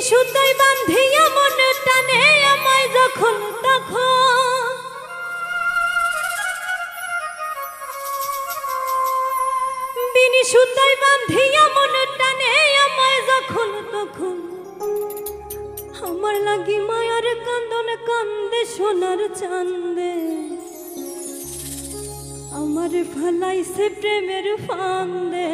সুতায় বাঁধিয়া মন টানে আমায় যখন তখন, বিনি সুতায় বাঁধিয়া মন টানে আমায় যখন তখন, আমার লাগি মায়ার কান্দন কান্দে সোনার চান্দে, আমার ফালাইছে প্রেমের ফান্দে।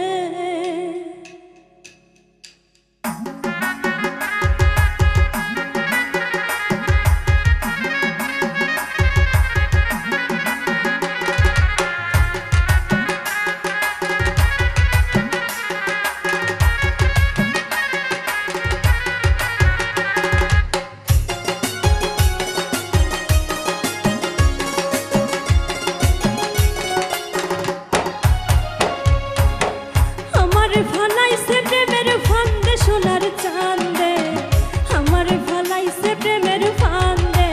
ফালাইছে প্রেমের ফান্দে সোনার চান্দে, আমার ফালাইছে প্রেমের ফান্দে,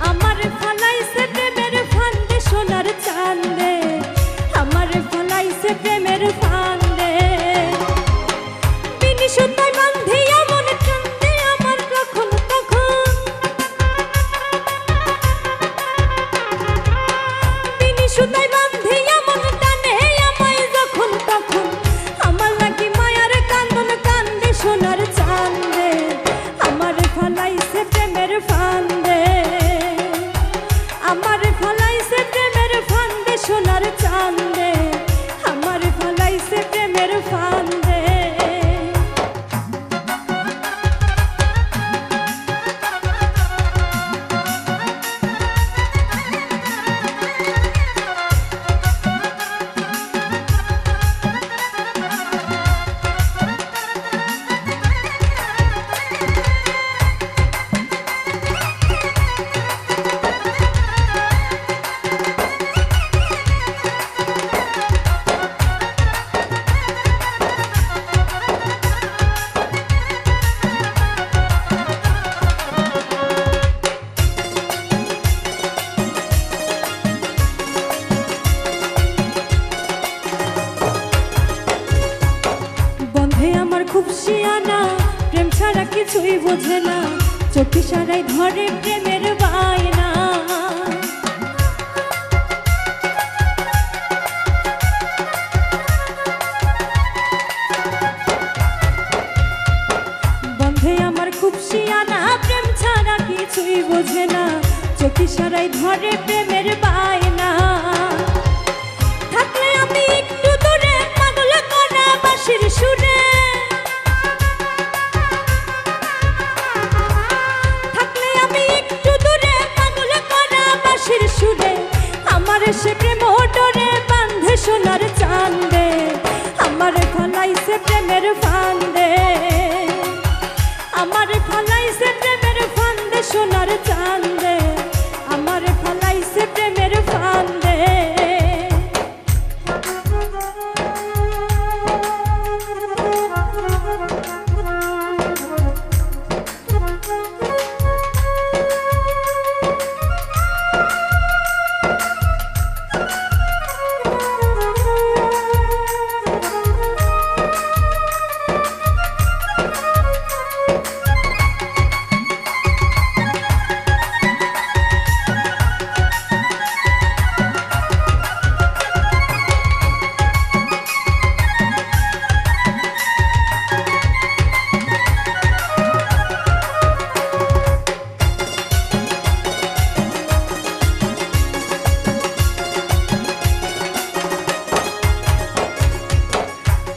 আমার ফালাইছে প্রেমের ফান্দে সোনার চান্দে, আমার ফালাইছে প্রেমের ফান্দে। বিনি সুতায় বাঁধিয়া মন টান্দে আমার কখন তখন, বিনি সুতায় বাঁধিয়া মন টানে আমায় যখন তখন, আমার লাগি মায়ার কান্দন কান্দে সোনার চান্দে, আমার ফালাইছে প্রেমের ফান্দে, আমার ফালাইছে প্রেমের ফান্দে সোনার চান্দে, আমার ফালাইছে প্রেমের ফান্দে। খুব শিয়ানা প্রেম ছাড়া কিছুই বোঝে না, চোখে সারাই ধরে প্রেমের বায়না। বন্ধে আমার খুব শিয়ানা প্রেম ছাড়া কিছুই বোঝে না, চোখে সারাই ধরে প্রেমের বায়না। থাকলে আমি একটু দূরে পাগল করা বাঁশির সুরে, সুরে আমার সে প্রেম ডরে বাঁধে সোনার চান্দে, আমার ফালাইছে প্রেমের ফান্দে, আমার ফালাইছে প্রেমের ফান্দে সোনার চান্দে, আমার ফালাইছে প্রেমের ফান্দে।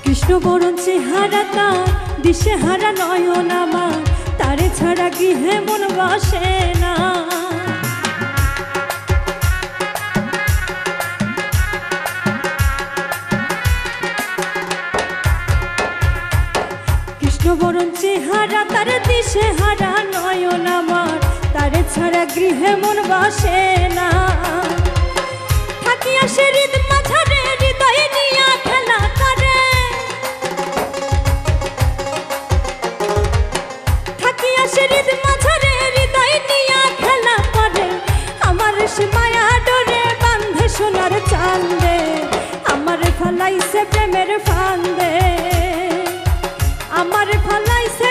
কৃষ্ণবরণ চেহারা তার, দিশে হারা নয়ন আমার, তারে ছাড়া গৃহে মন বসে না। কৃষ্ণবরণ চেহারা তার, দিশে হারা নয়ন আমার, তারে ছাড়া গৃহে মন বসে না। থাকিয়া সে হৃদ মাঝারে হৃদয় নিয়া খেলা করে, থাকিয়া সে হৃদ মাঝারে হৃদয় নিয়া খেলা করে, আমার সে মায়া ডরে বাঁধে সোনার চান্দে, আমার ফালাইছে প্রেমের ফান্দে, আমার ফালাইছে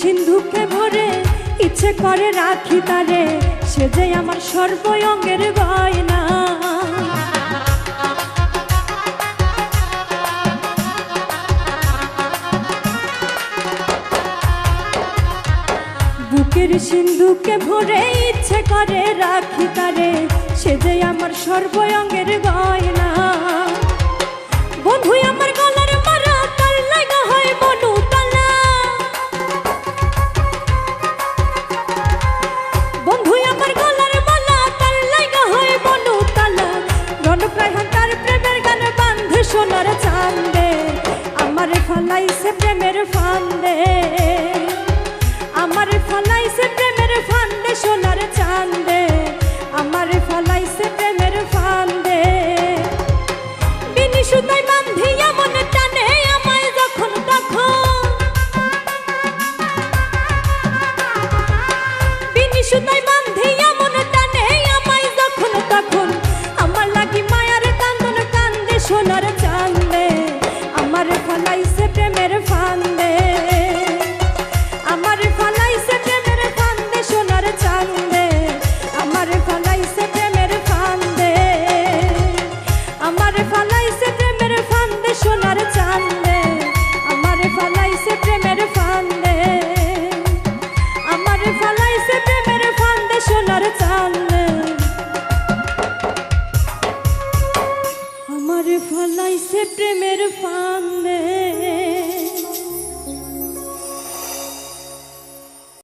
সিন্ধুকে ভরে ইচ্ছে করে রাখি তারে, সে যে আমার সর্বঙ্গের গয়না। বুকের সিন্ধুকে ভরে ইচ্ছে করে রাখি তারে, সে যে আমার সর্বঙ্গের গয়না। বন্ধু আমার গলার মারা তার লাগা হয় মনু তালা, বন্ধু আমার গলার মালা তার লাগা হয় মনু তালা। রণপ্রায় তার প্রেমের গান বান্ধে সোনার চান্দে, আমার ফলাইছে প্রেমের ফান্দে, আমার ফলাইছে প্রেমের ফান্দে সোনার চান্দে, আমার ফলাইছে প্রেমের ফান্দে। বিনি সুতাই বান্ধিয়া মনে টানে আমায় যখন তখন, বিনি সুতাই বান্ধিয়া মনে টানে আমায় যখন তখন। আমার লাগি মায়ার কান্দন কান্দে সোনার চান্দে, আমার ফলাইছে প্রেমের ফান্দে, আমার ফলাইছে প্রেমের ফান্দে সোনার চান্দে, আমার ফলাইছে প্রেমের ফান্দে, আমার ফলাইছে প্রেমের ফান্দে সোনার চান্দে, আমার ফলাইছে প্রেমের ফান্দে, আমার ফলাইছে প্রেমের ফান্দে সোনার চান্দে, আমার ফলাইছে প্রেমের ফান্দে।